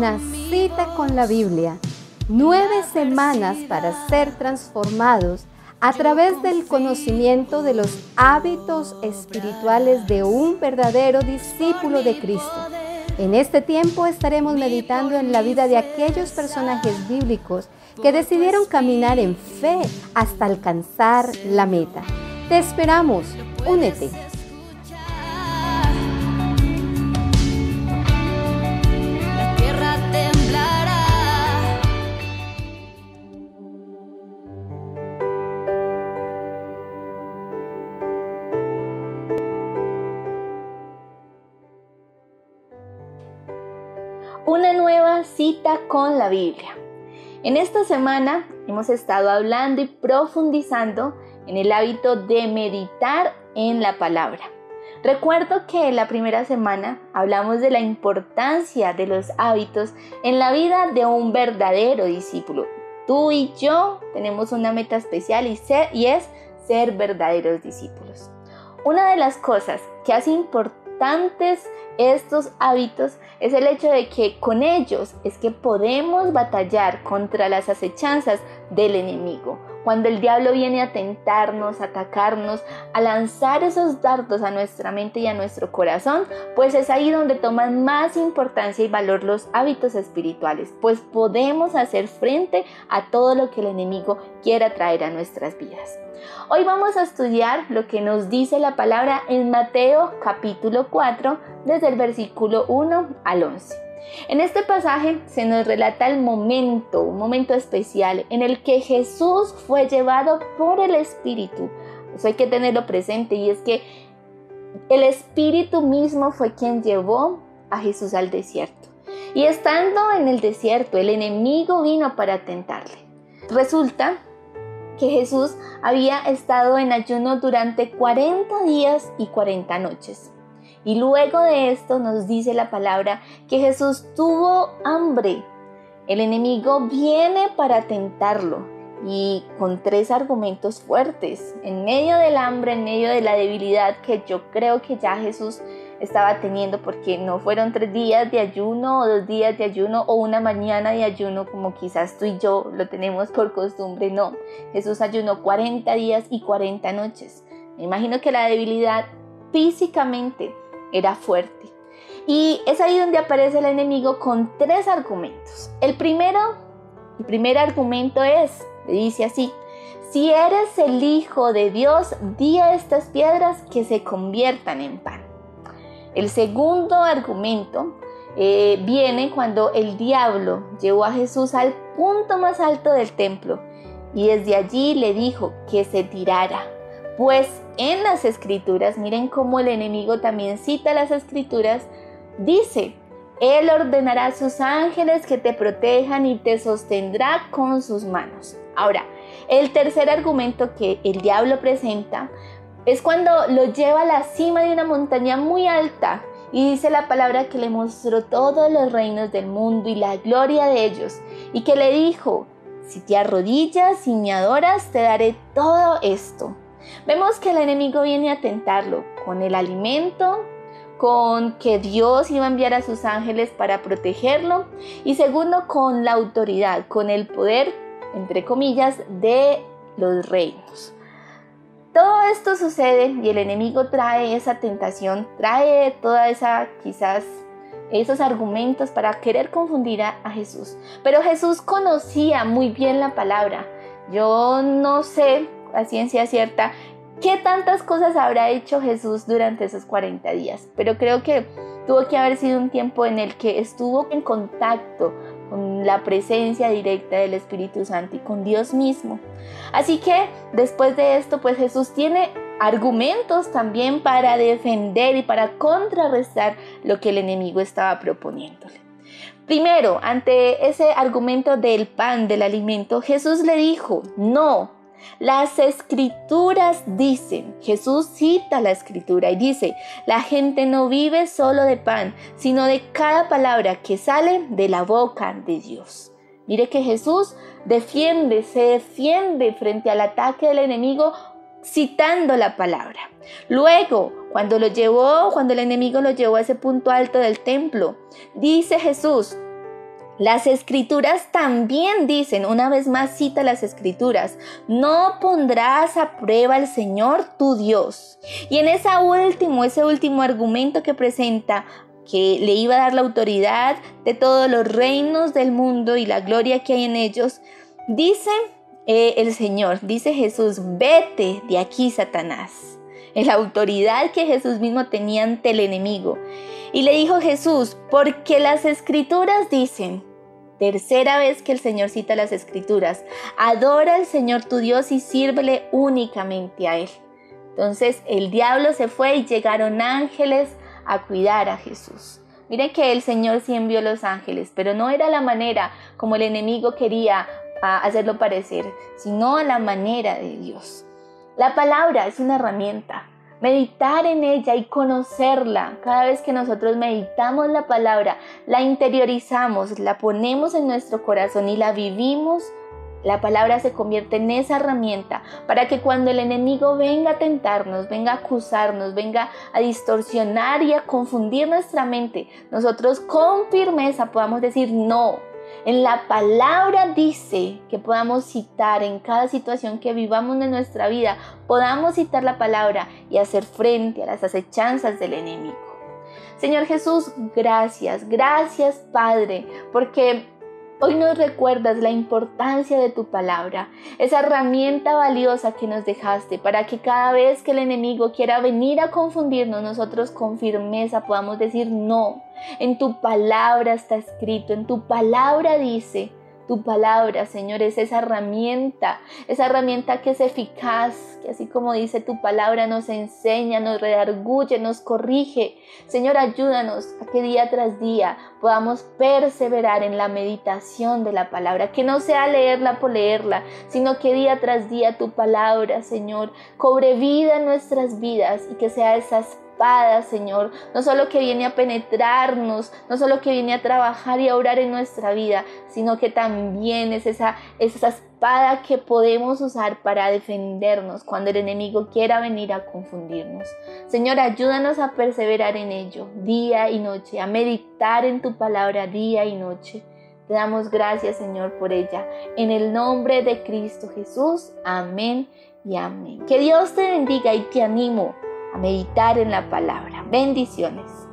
una cita con la Biblia. 9 semanas para ser transformados a través del conocimiento de los hábitos espirituales de un verdadero discípulo de Cristo. En este tiempo estaremos meditando en la vida de aquellos personajes bíblicos que decidieron caminar en fe hasta alcanzar la meta. Te esperamos, únete. Una nueva cita con la Biblia. En esta semana hemos estado hablando y profundizando en el hábito de meditar en la palabra. Recuerdo que la primera semana hablamos de la importancia de los hábitos en la vida de un verdadero discípulo. Tú y yo tenemos una meta especial y es ser verdaderos discípulos. Una de las cosas que hace importantes estos hábitos es el hecho de que con ellos es que podemos batallar contra las acechanzas del enemigo. Cuando el diablo viene a tentarnos, a atacarnos, a lanzar esos dardos a nuestra mente y a nuestro corazón, pues es ahí donde toman más importancia y valor los hábitos espirituales, pues podemos hacer frente a todo lo que el enemigo quiera traer a nuestras vidas. Hoy vamos a estudiar lo que nos dice la palabra en Mateo capítulo 4, desde el versículo 1 al 11. En este pasaje se nos relata un momento especial en el que Jesús fue llevado por el Espíritu. Eso hay que tenerlo presente, y es que el Espíritu mismo fue quien llevó a Jesús al desierto. Y estando en el desierto, el enemigo vino para tentarle. Resulta que Jesús había estado en ayuno durante 40 días y 40 noches. Y luego de esto nos dice la palabra que Jesús tuvo hambre. El enemigo viene para tentarlo y con 3 argumentos fuertes. En medio del hambre, en medio de la debilidad que yo creo que ya Jesús estaba teniendo, porque no fueron 3 días de ayuno o 2 días de ayuno o una mañana de ayuno como quizás tú y yo lo tenemos por costumbre. No, Jesús ayunó 40 días y 40 noches. Me imagino que la debilidad físicamente era fuerte. Y es ahí donde aparece el enemigo con 3 argumentos. El primer argumento dice así: si eres el Hijo de Dios, di a estas piedras que se conviertan en pan. El segundo argumento viene cuando el diablo llevó a Jesús al punto más alto del templo y desde allí le dijo que se tirara. Pues en las escrituras, miren cómo el enemigo también cita las escrituras, dice: Él ordenará a sus ángeles que te protejan y te sostendrá con sus manos. Ahora, el tercer argumento que el diablo presenta es cuando lo lleva a la cima de una montaña muy alta y dice la palabra que le mostró todos los reinos del mundo y la gloria de ellos, y que le dijo: si te arrodillas y me adoras, te daré todo esto. Vemos que el enemigo viene a tentarlo con el alimento, con que Dios iba a enviar a sus ángeles para protegerlo, y segundo, con la autoridad, con el poder, entre comillas, de los reinos. Todo esto sucede y el enemigo trae esa tentación, trae toda esa, quizás, esos argumentos para querer confundir a Jesús. Pero Jesús conocía muy bien la palabra. Yo no sé a ciencia cierta qué tantas cosas habrá hecho Jesús durante esos 40 días, pero creo que tuvo que haber sido un tiempo en el que estuvo en contacto con la presencia directa del Espíritu Santo y con Dios mismo. Así que después de esto, pues Jesús tiene argumentos también para defender y para contrarrestar lo que el enemigo estaba proponiéndole. Primero, ante ese argumento del pan, del alimento, Jesús le dijo: no, las escrituras dicen. Jesús cita la escritura y dice: la gente no vive solo de pan, sino de cada palabra que sale de la boca de Dios. Mire que Jesús se defiende frente al ataque del enemigo citando la palabra. Luego, cuando el enemigo lo llevó a ese punto alto del templo, dice Jesús: Las Escrituras también dicen, una vez más cita las Escrituras, no pondrás a prueba al Señor tu Dios. Y en ese último argumento que presenta, que le iba a dar la autoridad de todos los reinos del mundo y la gloria que hay en ellos, dice el Señor, dice Jesús, vete de aquí, Satanás. En la autoridad que Jesús mismo tenía ante el enemigo. Y le dijo Jesús, porque las Escrituras dicen, tercera vez que el Señor cita las Escrituras, adora al Señor tu Dios y sírvele únicamente a Él. Entonces el diablo se fue y llegaron ángeles a cuidar a Jesús. Miren que el Señor sí envió los ángeles, pero no era la manera como el enemigo quería hacerlo parecer, sino a la manera de Dios. La palabra es una herramienta. Meditar en ella y conocerla. Cada vez que nosotros meditamos la palabra, la interiorizamos, la ponemos en nuestro corazón y la vivimos, la palabra se convierte en esa herramienta para que cuando el enemigo venga a tentarnos, venga a acusarnos, venga a distorsionar y a confundir nuestra mente, nosotros con firmeza podamos decir no. En la palabra dice que podamos citar en cada situación que vivamos en nuestra vida, podamos citar la palabra y hacer frente a las acechanzas del enemigo. Señor Jesús, gracias Padre, porque hoy nos recuerdas la importancia de tu palabra, esa herramienta valiosa que nos dejaste para que cada vez que el enemigo quiera venir a confundirnos, nosotros con firmeza podamos decir no. En tu palabra está escrito, en tu palabra dice, tu palabra, Señor, es esa herramienta que es eficaz, que así como dice tu palabra nos enseña, nos redarguye, nos corrige. Señor, ayúdanos a que día tras día podamos perseverar en la meditación de la palabra, que no sea leerla por leerla, sino que día tras día tu palabra, Señor, cobre vida en nuestras vidas y que sea esa espada, Señor, no solo que viene a penetrarnos, no solo que viene a trabajar y a orar en nuestra vida, sino que también es esa espada que podemos usar para defendernos cuando el enemigo quiera venir a confundirnos. Señor, ayúdanos a perseverar en ello día y noche, a meditar en tu palabra día y noche. Te damos gracias, Señor, por ella. En el nombre de Cristo Jesús, amén y amén. Que Dios te bendiga y te animo a meditar en la palabra. Bendiciones.